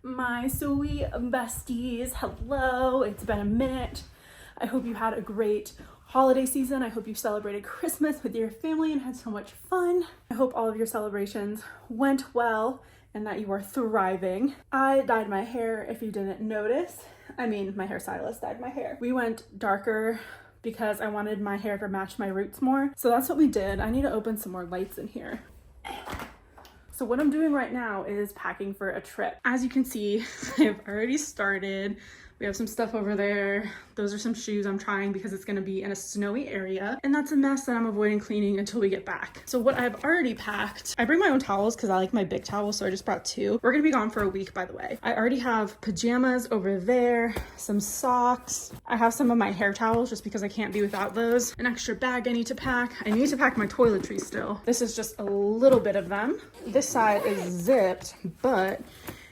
My sweet besties, hello. It's been a minute. I hope you had a great holiday season. I hope you celebrated Christmas with your family and had so much fun. I hope all of your celebrations went well and that you are thriving. I dyed my hair, if you didn't notice. I mean, my hairstylist dyed my hair. We went darker because I wanted my hair to match my roots more. So that's what we did. I need to open some more lights in here. So what I'm doing right now is packing for a trip. As you can see, I've already started. We have some stuff over there. Those are some shoes I'm trying because it's gonna be in a snowy area. And that's a mess that I'm avoiding cleaning until we get back. So what I've already packed, I bring my own towels because I like my big towels, so I just brought 2. We're gonna be gone for a week, by the way. I already have pajamas over there, some socks. I have some of my hair towels just because I can't be without those. An extra bag I need to pack. I need to pack my toiletries still. This is just a little bit of them. This side is zipped, but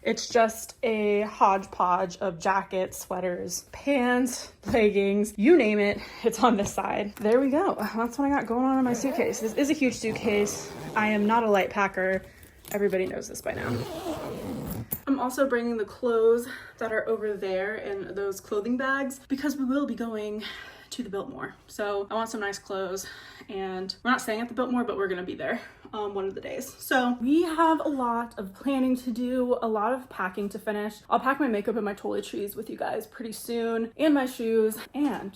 it's just a hodgepodge of jackets, sweaters, pants, leggings, you name it, it's on this side. There we go. That's what I got going on in my suitcase. This is a huge suitcase. I am not a light packer. Everybody knows this by now. I'm also bringing the clothes that are over there in those clothing bags because we will be going to the Biltmore. So I want some nice clothes, and we're not staying at the Biltmore, but we're gonna be there one of the days. So we have a lot of planning to do, a lot of packing to finish. I'll pack my makeup and my toiletries with you guys pretty soon, and my shoes, and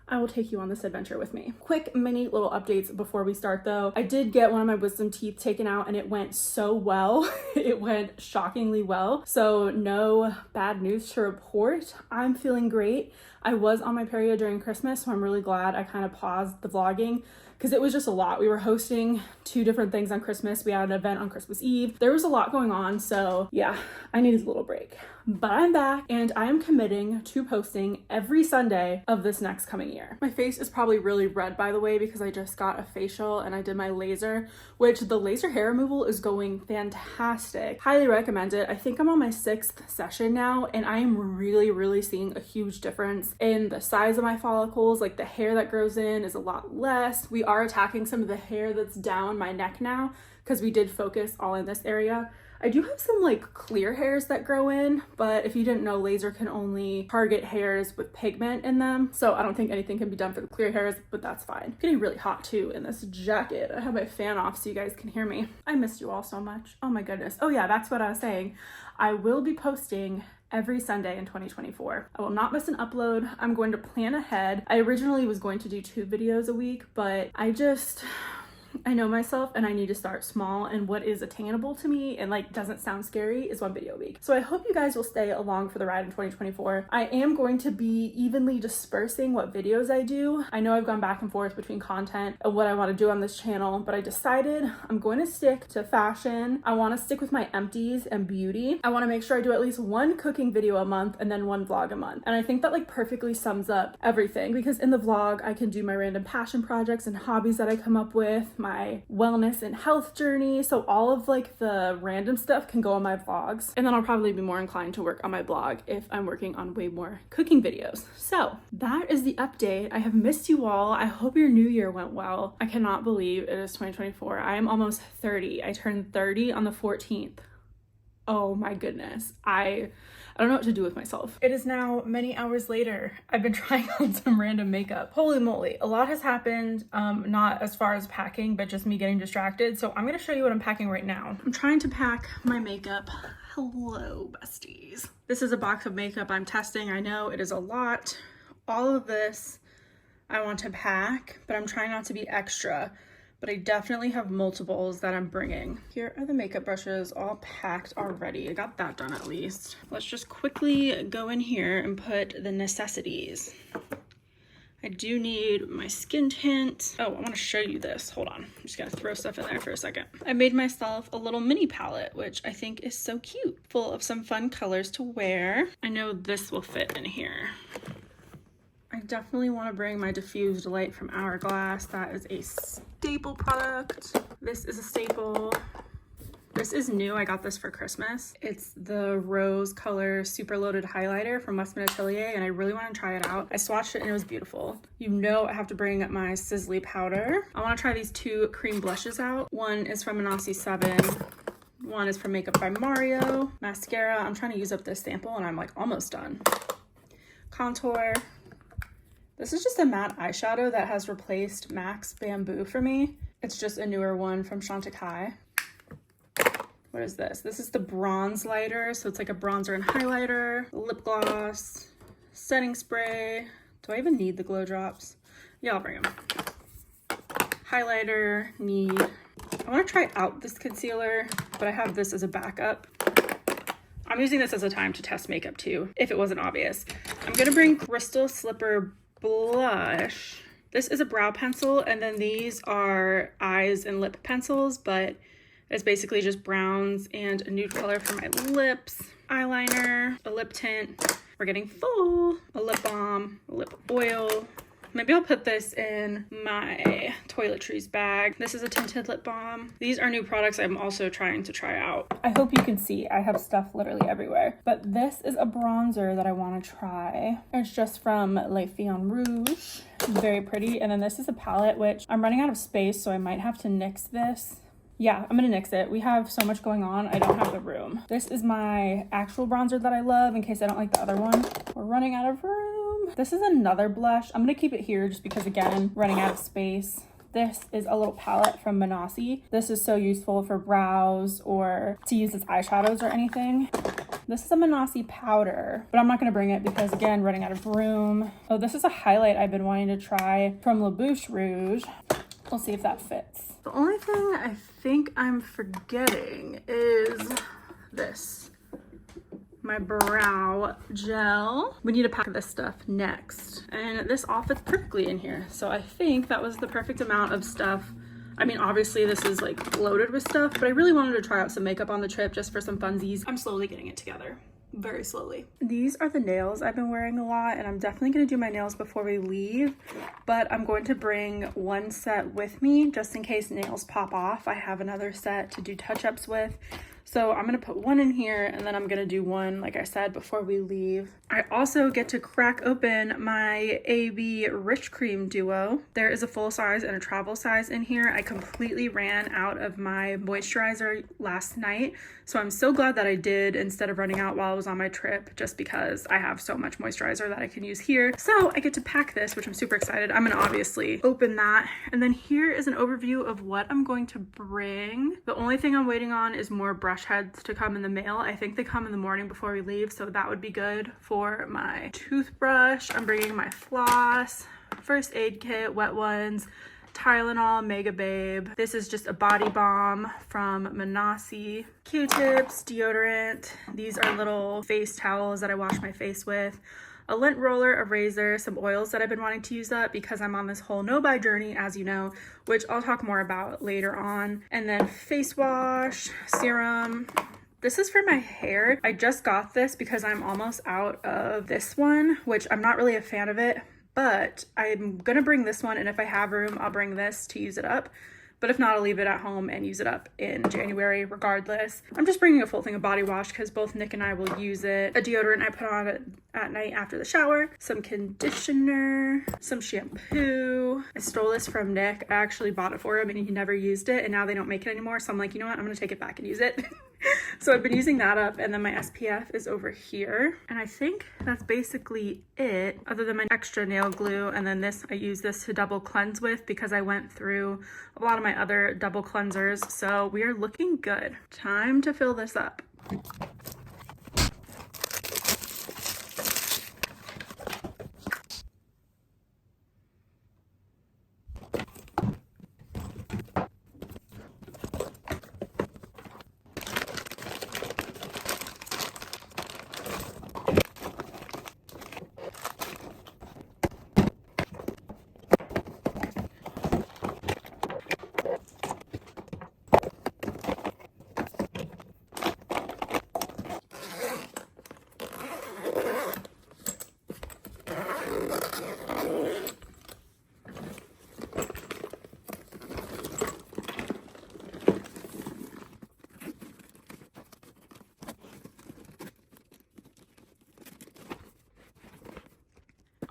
I will take you on this adventure with me. Quick mini little updates before we start though. I did get one of my wisdom teeth taken out and it went so well. It went shockingly well. So no bad news to report. I'm feeling great. I was on my period during Christmas, so I'm really glad I kind of paused the vlogging because it was just a lot. We were hosting 2 different things on Christmas. We had an event on Christmas Eve. There was a lot going on, so yeah, I needed a little break. But I'm back and I am committing to posting every Sunday of this next coming year. My face is probably really red, by the way, because I just got a facial and I did my laser, which the laser hair removal is going fantastic. Highly recommend it. I think I'm on my 6th session now and I am really seeing a huge difference in the size of my follicles. Like the hair that grows in is a lot less. We are attacking some of the hair that's down my neck now because we did focus all in this area. I do have some like clear hairs that grow in, but if you didn't know, laser can only target hairs with pigment in them. So I don't think anything can be done for the clear hairs, but that's fine. It's getting really hot too in this jacket. I have my fan off so you guys can hear me. I missed you all so much. Oh my goodness. Oh yeah, that's what I was saying. I will be posting every Sunday in 2024. I will not miss an upload. I'm going to plan ahead. I originally was going to do 2 videos a week, but I know myself and I need to start small, and what is attainable to me and like doesn't sound scary is 1 video a week. So I hope you guys will stay along for the ride in 2024. I am going to be evenly dispersing what videos I do. I know I've gone back and forth between content and what I want to do on this channel, but I decided I'm going to stick to fashion. I want to stick with my empties and beauty. I want to make sure I do at least 1 cooking video a month and then 1 vlog a month. And I think that like perfectly sums up everything, because in the vlog I can do my random passion projects and hobbies that I come up with, my wellness and health journey. So all of like the random stuff can go on my vlogs, and then I'll probably be more inclined to work on my blog if I'm working on way more cooking videos. So that is the update. I have missed you all. I hope your new year went well. I cannot believe it is 2024. I am almost 30. I turned 30 on the 14th. Oh my goodness. I don't know what to do with myself. It is now many hours later. I've been trying on some random makeup. Holy moly, a lot has happened. Not as far as packing, but just me getting distracted. So I'm gonna show you what I'm packing right now. I'm trying to pack my makeup. Hello, besties. This is a box of makeup I'm testing. I know it is a lot. All of this I want to pack, but I'm trying not to be extra. But I definitely have multiples that I'm bringing. Here are the makeup brushes all packed already. I got that done at least. Let's just quickly go in here and put the necessities. I do need my skin tint. Oh, I want to show you this. Hold on. I'm just gonna throw stuff in there for a second. I made myself a little mini palette, which I think is so cute. Full of some fun colors to wear. I know this will fit in here. I definitely want to bring my diffused light from Hourglass. That is a staple product. This is a staple. This is new. I got this for Christmas. It's the rose color super loaded highlighter from Westman Atelier, and I really want to try it out. I swatched it and it was beautiful. You know I have to bring my Sizzly powder. I want to try these 2 cream blushes out. One is from Anasi 7 One is from Makeup by Mario. Mascara. I'm trying to use up this sample and I'm like almost done. Contour. This is just a matte eyeshadow that has replaced MAC's Bamboo for me. It's just a newer one from Chantecaille. What is this? This is the bronze lighter. So it's like a bronzer and highlighter, lip gloss, setting spray. Do I even need the glow drops? Yeah, I'll bring them. Highlighter, need. I want to try out this concealer, but I have this as a backup. I'm using this as a time to test makeup too, if it wasn't obvious. I'm gonna bring Crystal Slipper Blush. This is a brow pencil, and then these are eyes and lip pencils, but it's basically just browns and a nude color for my lips, eyeliner, a lip tint. We're getting full. A lip balm, a lip oil. Maybe I'll put this in my Toiletries bag. This is a tinted lip balm. These are new products I'm also trying to try out. I hope you can see I have stuff literally everywhere. But this is a bronzer that I want to try. It's just from Le Fion Rouge. Very pretty. And then this is a palette, which I'm running out of space, so I might have to nix this. Yeah, I'm gonna nix it. We have so much going on, I don't have the room. This is my actual bronzer that I love in case I don't like the other one. We're running out of room. This is another blush. I'm gonna keep it here just because, again, running out of space. This is a little palette from Manassi. This is so useful for brows or to use as eyeshadows or anything. This is a Manassi powder, but I'm not gonna bring it because, again, running out of room. Oh, this is a highlight I've been wanting to try from La Bouche Rouge. We'll see if that fits. The only thing I think I'm forgetting is this. My brow gel. We need to pack this stuff next. And this all fits perfectly in here. So I think that was the perfect amount of stuff. I mean, obviously this is like loaded with stuff, but I really wanted to try out some makeup on the trip just for some funsies. I'm slowly getting it together. Very slowly. These are the nails I've been wearing a lot, and I'm definitely going to do my nails before we leave, but I'm going to bring one set with me just in case nails pop off. I have another set to do touch-ups with. So I'm going to put one in here, and then I'm going to do one, like I said, before we leave. I also get to crack open my AB Rich Cream Duo. There is a full size and a travel size in here. I completely ran out of my moisturizer last night, so I'm so glad that I did instead of running out while I was on my trip, just because I have so much moisturizer that I can use here. So I get to pack this, which I'm super excited. I'm going to obviously open that. And then here is an overview of what I'm going to bring. The only thing I'm waiting on is more brush heads to come in the mail. I think they come in the morning before we leave, so that would be good. For my toothbrush, I'm bringing my floss, first aid kit, wet ones, Tylenol, Mega Babe. This is just a body balm from Manassi. Q-tips, deodorant. These are little face towels that I wash my face with. A lint roller, a razor, some oils that I've been wanting to use up because I'm on this whole no-buy journey, as you know, which I'll talk more about later on. And then face wash, serum. This is for my hair. I just got this because I'm almost out of this one, which I'm not really a fan of it, but I'm gonna bring this one, and if I have room, I'll bring this to use it up. But if not, I'll leave it at home and use it up in January regardless. I'm just bringing a full thing of body wash because both Nick and I will use it. A deodorant I put on at night after the shower. Some conditioner. Some shampoo. I stole this from Nick. I actually bought it for him and he never used it, and now they don't make it anymore. So I'm like, you know what? I'm gonna take it back and use it. So I've been using that up, and then my SPF is over here. And I think that's basically it, other than my extra nail glue. And then this, I use this to double cleanse with because I went through a lot of my other double cleansers. So we are looking good. Time to fill this up.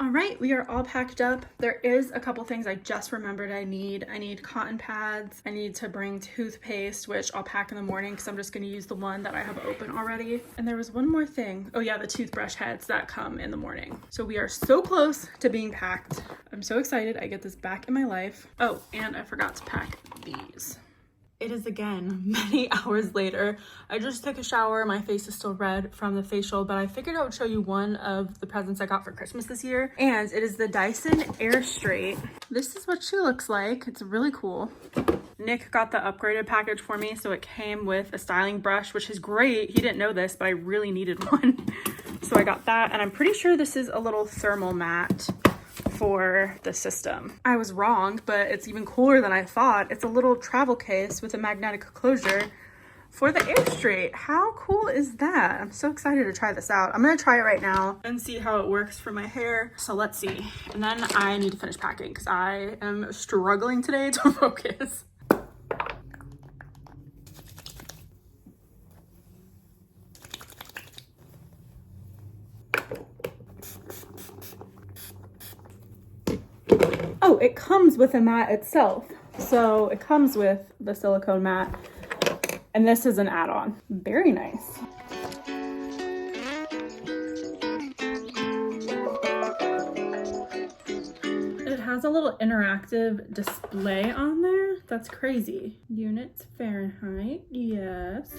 All right, we are all packed up. There is a couple things I just remembered I need. I need cotton pads. I need to bring toothpaste, which I'll pack in the morning because I'm just going to use the one that I have open already. And there was one more thing. Oh yeah, the toothbrush heads that come in the morning. So we are so close to being packed. I'm so excited. I get this back in my life. Oh, and I forgot to pack these. It is again many hours later. I just took a shower. My face is still red from the facial, but I figured I would show you one of the presents I got for Christmas this year. And it is the Dyson Airstrait. This is what she looks like. It's really cool. Nick got the upgraded package for me, so it came with a styling brush, which is great. He didn't know this, but I really needed one. So I got that, and I'm pretty sure this is a little thermal mat for the system. I was wrong, but it's even cooler than I thought. It's a little travel case with a magnetic closure for the Airstrait. How cool is that? I'm so excited to try this out. I'm gonna try it right now and see how it works for my hair. So let's see. And then I need to finish packing because I am struggling today to focus. Oh, it comes with a mat itself. So it comes with the silicone mat, and this is an add-on. Very nice. It has a little interactive display on there. That's crazy. Units Fahrenheit, yes.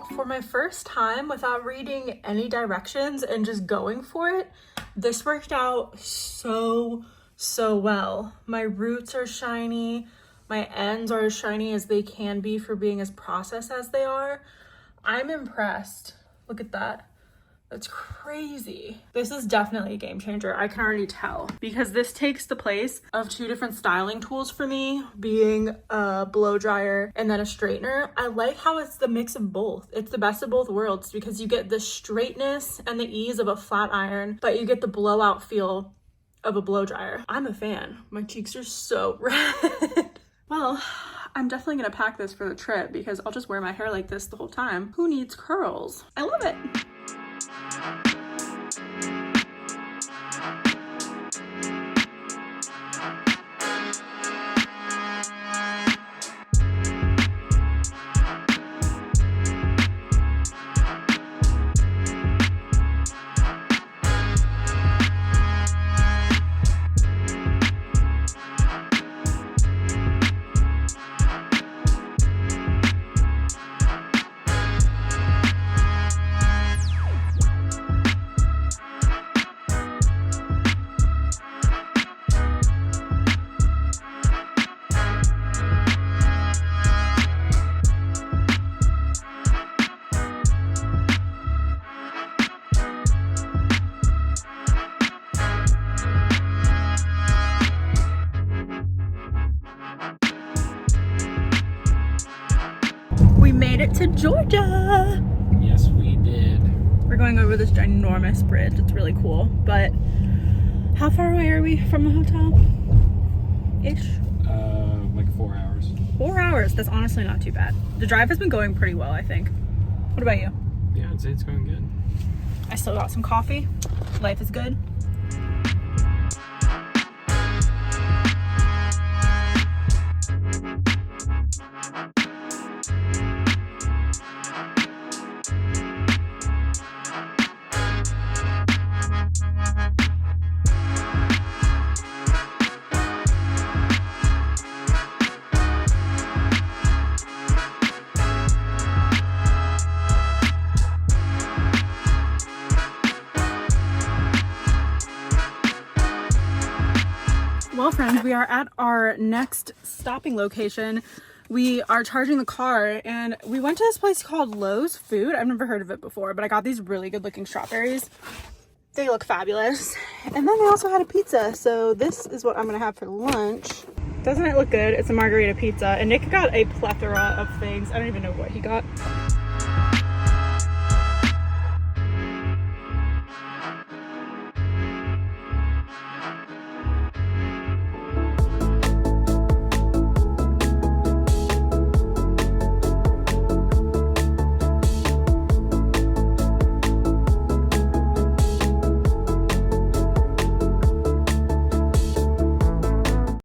For my first time without reading any directions and just going for it, this worked out so well. My roots are shiny. My ends are as shiny as they can be for being as processed as they are. I'm impressed. Look at that. That's crazy. This is definitely a game changer. I can already tell because this takes the place of two different styling tools for me, being a blow dryer and then a straightener. I like how it's the mix of both. It's the best of both worlds because you get the straightness and the ease of a flat iron, but you get the blowout feel of a blow dryer. I'm a fan. My cheeks are so red. Well, I'm definitely gonna pack this for the trip because I'll just wear my hair like this the whole time. Who needs curls? I love it. We made it to Georgia. Yes, we did. We're going over this ginormous bridge. It's really cool. But how far away are we from the hotel? Ish? Like 4 hours. 4 hours. That's honestly not too bad. The drive has been going pretty well, I think. What about you? Yeah, I'd say it's going good. I still got some coffee. Life is good. Well, friends, we are at our next stopping location. We are charging the car and we went to this place called Lowe's Food. I've never heard of it before, but I got these really good looking strawberries. They look fabulous. And then they also had a pizza. So this is what I'm gonna have for lunch. Doesn't it look good? It's a margarita pizza. And Nick got a plethora of things. I don't even know what he got.